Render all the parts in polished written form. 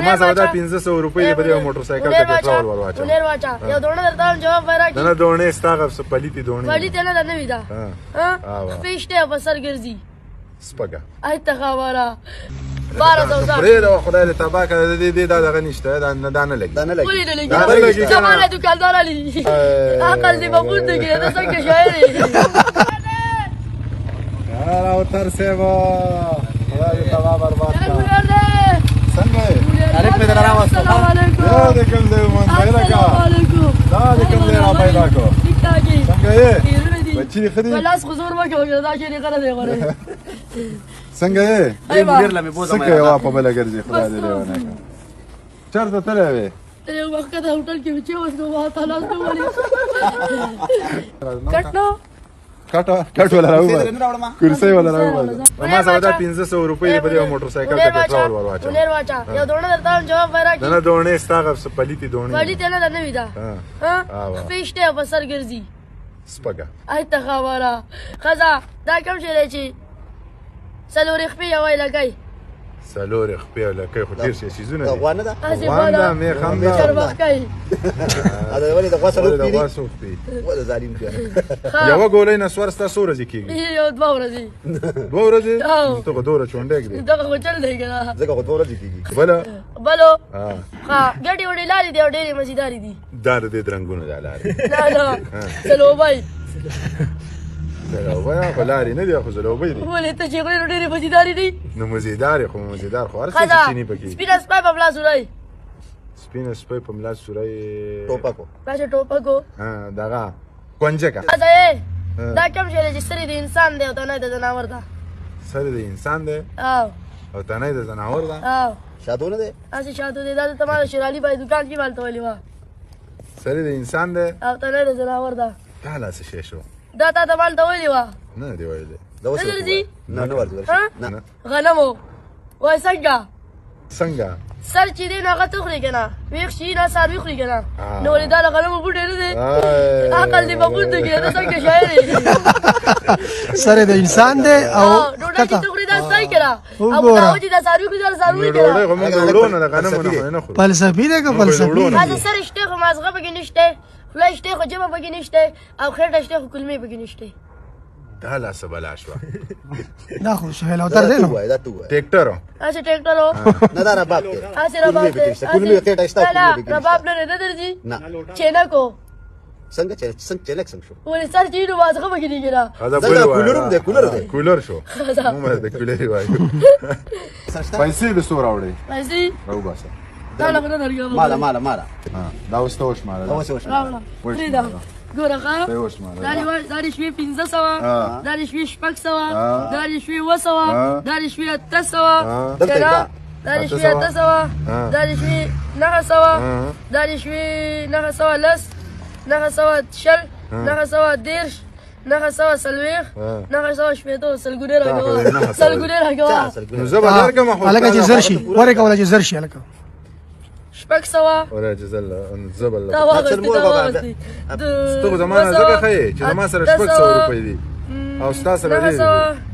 ما سره دا 1500 روپۍ دی په دې موټر سایکل ته پټرول ور واچو ولر واچا یو دونه درته جواب ورکړي نه دونه ستاغه پلیتی دونه پلیتی نه نه وی دا ها فیشته په سر ګرځي سپګه اې ته خبره 1200 پرې دا خدای له تبا کړه دې دا دغه نشته دا نه لګي ولې نه لګي زمانه دکاندار علي عقل دې مبود کې دا څنګه شاعري او تر سیوا خدای تبا برباد کړه څنګه علیک په دره واسطه السلام علیکم دا دې کوم دې مونږ پیدا کا السلام علیکم دا دې کوم دې را پیدا کو ٹھیک ٹھاک څنګه یې بچی خدي بلاس حضور ما کې دا چې نه کړه دی غره څنګه یې ډیر لمه بوزم څنګه یې واپه بل ګرځي خدای دې ونه چرته تلې وې یو وخت د هوټل کې چې اوس نو واه تعالی ته ولي کټنو کټ ولا راو کرسي ولا راو ما سره دا 1500 روپۍ دی په دې موټر سایکل ته پټرول ور واچو ولر واچا یو دونه درته جواب ورکړي نه دونه ستاغه پلیتی دونه پلیتی نه نه وی دا ها فیشته په سر ګرځي سپګه اې ته خبره خزا دا کوم شی دی چې سلوري خپې یو لګای سلوري خپې لکه خو ډیر شي سيزونه دي غوانه ده غوانه مې خام ده چربخکای دا ولې د غوسلو د غوسو خپې ولا ظالم دی یو ګولې نسوار ستا سور ځي کیږي یو دوه ورځې ته کو دوره چونډه کې دا خو چل دی کنه زګه غوړ ورځي کیږي بلو ها ګډي وړي لاري دی ډېری مزیداری دي دار دې درنګونه ده لاري نه چلو بای چلو بای خلاري نه دی خو چلو بای دی ولې ته چې غوړي ډېری مزیداری دي نو مزیدار خو هر څه چینی پکې سپینه سپای په بلا سورای سپینه سپای په ملا سورای ټوپکو راشه ټوپکو ها دغه کنجکا دا کوم شی چې سری د انسان دی او ته نه د جناور ده سری د انسان دی او ته نه د جناور ده شادونه ده اسی شادو دی دا تمہارا شرالی بھائی دکان کی مالته ولې وا سری د انسان دی او ته نه د جناور ده تعالی څه شی شو دا تا مالته ولې وا نه دی ویلې دا وسه نه ورته نه غنمو وای څنګه سر چې دی نو هغه تخوري که نه ویښ شي نه څاروي خوري که نه نو ولې دا له غنمو بوټی نه دی عقل دې مبود دی که دا څنګه شاعري سر د انسان دی او ډوډۍ چې ته خوري دا ستایي که نه او دا چې دا څاروي خوري دا څاروي که نه ډوډۍ خو موږ وړو نه د غنمو نه خورو فلسفي دی که فلسفي هذا سر شته خو مازغه پکې نشته خوله شته خو ژبه پکې نشته او خېټه شته خو کلمې پکې نشته دا لا څه بلا شوه دا خو سهیل اوتر دی نو ټریکټر اچھا ټریکټر هو نه دا رباب دی اچھا رباب دی کلمې خېټه شته رباب نه درځي نه چینکو څنګه چلک څنګه شو ولې سر چې نو مازغه پکې دی که نه کولر شو موږ د کولر وایو پیسې د څو راوړې پیسې راوباسه دا لږ نه درګم مالا دا اوس ته وشماره دا اوس راوړه پرېږده ګوره ښه دا دې شوې 1500 دا دې شوې 600 دا دې شوې 700 دا دې شوې 800 کنه دا دې شوې 800 دا دې شوې 900 دا دې شوې 900 لس 900 شل 900 دیرش 900 سلويخ 900 شپېتو سلګونې راکوه نو زه به درکړم خو هلکه چې زر شي ورکه ولا چې زر شي هلکه 600 ولا جزل زبل تا واغستې ته خو زما نه ځکه ښیې چې زما سره 600 روپۍ دي او ستا سره ډېر دي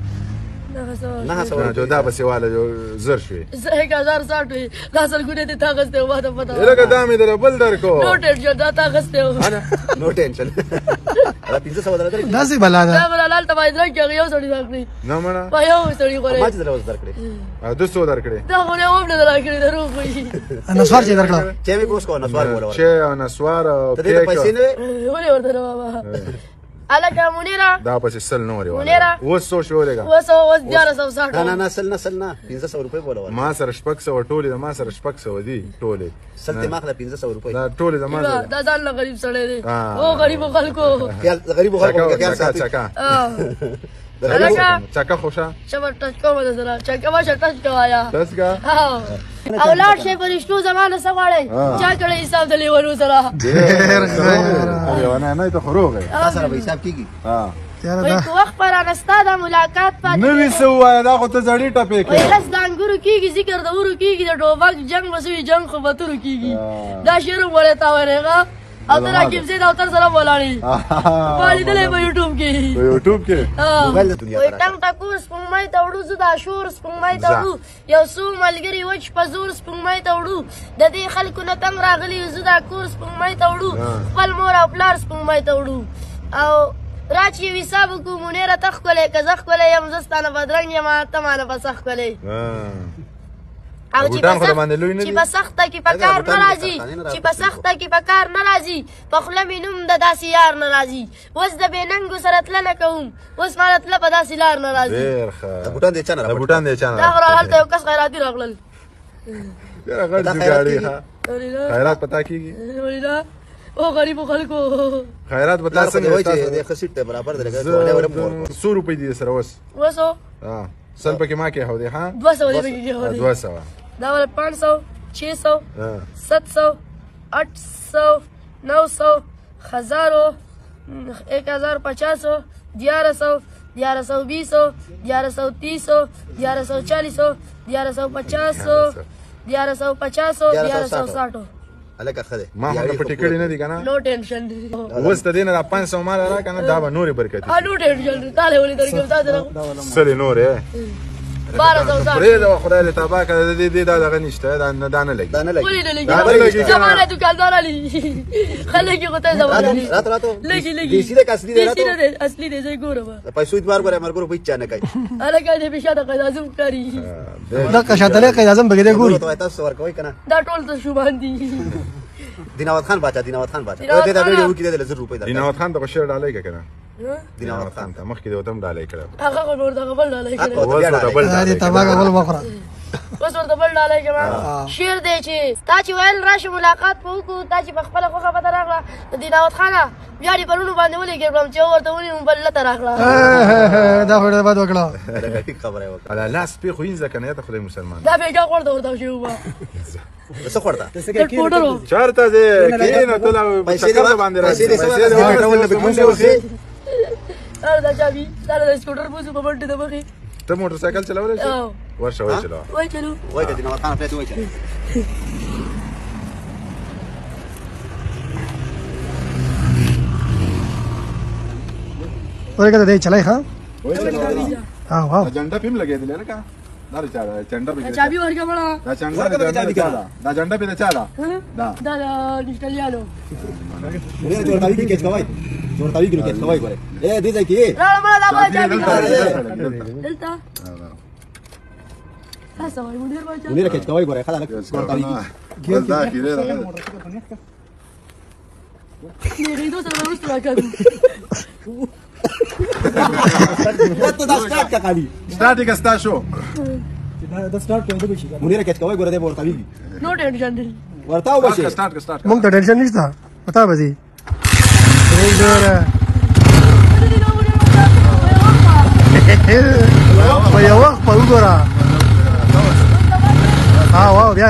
900 جو دا پسې واله زر شوې 1060 وي دا سلګونې دې تا اخېستی و ما ته پته لکه دا مې در بل درکو نو ټینشن دا تا اخېستی و نو ټینشن دا 1500 درکړي داسې بلا ده دا بلال ته باید درکړي هغه یو سړي راکړي نه مړه په یو سړي غوړې ما چې درکړي او 200 درکړي دا خو نه وم نه راکړي دروغ وایي نسوار چې درکړه چې مې کوس کو نسوار بوله چې نسوار او ته دې پیسې نه ولې ورته بابا الکه منیره دا پسې سل نورې منیره اوس څو شو لګه اوس 1160 نه سل 1500 روپۍ بوله ما سره 600 ټولې ما سره 600 دي ټولې سل ته ماخله 1500 روپۍ دا ټولې زما سره دا ځان له غریب سړی دی او غریب خلکو غریب خلکو کې ساتي چکا خوشا شبر ټچ کوم د سره چکا ما ټچ کوایا تاسګه اولاد شي پرشتو زمانه سغواړي چا کړي حساب د لیوالو سره یو نه ته خروغه سره به حساب کیږي وای کو وخت پر انستا د ملاقات پات نو وسو دا خو ته زړی ټپې کې وای لس د انګورو کیږي ذکر د ورو کیږي د ډوبک جنگ وسوي جنگ خو بترو کیږي دا شعر وړه تا ورغه او ته راکیب زید او تر سره ولاړې ولیدلې په یوټیوب کې په یوټیوب کې موبایل د دنیا وای ټنګ ټکو سپوږمۍ ته وړو زه د عاشور سپوږمۍ ته وړو یو څو ملګري وچ په زور سپوږمۍ ته وړو د دې خلکو نه تنګ راغلي زه د کور سپوږمۍ ته وړو خپل مور او پلار سپوږمۍ ته وړو او راچی حساب کو مونیره تخ کولې کزخ کولې یم زستانه بدرنګ یم ته مانه پسخ کولې او چې په سخته کې په کار نه راځي چې په سخته کې په کار نه راځي په خوله مې نوم د داسې یار نه راځي اوس د بې ننګو سره تله نه کوم اوس ماله تله په داسې لار نه راځي ډېر ښه بوټان دې چا نه د بوټان دې چا نه دا غره هلته یو کس خیراتي راغلل ډېر غټ جوګاړي ښه خیرات پتا کېږي او غریبو خلکو خیرات پتا څنګه وای چې د خسیټ ته برابر دی لکه 100 روپۍ دي سره اوس 200 سل پکې ما کې هو دي ها 200 دې پکې کې هو دي 200 دا ول 500 600 700 800 900 1000 1050 1100 1120 1130 1140 1150 1150 1160 الکه خده ما هم پټی کړی نه دي کنه نو ټینشن اوس ته دینه 500 مال را کنه دا به نورې برکت نو ټینشن تاله ولې درګم تاسو سلی نورې 1200 پرې دا خدای له تابع کړه دې دا دغه نشته دا نه لګي دا نه لګي ولې نه لګي زمانه دکاندار علي خلک غوته زمانه رات لګي دې سیده کاس دې رات اصلي دې زې ګورم پیسې دې مار ګره مار ګره پیچا نه کوي الګا دې بشاده قید اعظم کاری دا کشاتله قید اعظم بګې ګوري ته تاسو ورکوي کنه دا ټول ته شوبان دي دیناوت خان بچا دیناوت خان بچا دا ویډیو کې د 1000 روپۍ دا دیناوت خان ته شیر ډالای کنه دیناوت خان ته مخکې د وتم ډالای کړه هغه نور دغه بل ډالای کړه اوس ورته بل دا تباګه بل مخره اوس ورته بل ډالای کړه شیر دی چې تا چې ویل راشه ملاقات په وکړو تا چې په خپل خوخه پته راغله دیناوت خانه بیا دې پرونو باندې ولګېږم چې ورته ونیوم بل لته راغله دا خو ډېر بد وکړه خبره وکړه على لاس په خو انځه کنه ته خدای مسلمان دا بیګا ورته ورته شو با څه خورته د پوډرو چارته دې کینه ته پیسې باندې راځي راځي پیسې دې ټول نه بکوم څه دا چابي دا د سکوټر په په باندې د مخې ته موټر سایکل چلاولې شي ورشه وای چلا وای چلو وای کدی نو خان پته وای چلو ورګه دې چلای ښا وای چلا ها واو جنډا پیم لګېدل نه کا دا چا چنډا به چابي ورګه بڑا دا چنډا دا جنډا به چا دا دا نشټلیانو ورته ورتاوی کې کوي ورتاوی کې کوي ګوره اے دې ځکه را مړه دا وای چابي دلته تاسو وای مونږ ورته ونیره کې کوي ګوره خلاص ورتاوی کې دا کیره دا نه ریدو سره ورسره راکړو ته دا سٹارټ کا کالی سٹارټ کې ستا شو دا سٹارټ کوي دغه شي ونیره کې کوي ګوره دې ورتاوی نو ټینشن ورتاو بشه سٹارټ مونږ ته ټینشن نشته پتا به دي په یو وخت په وګوره ها واو بیا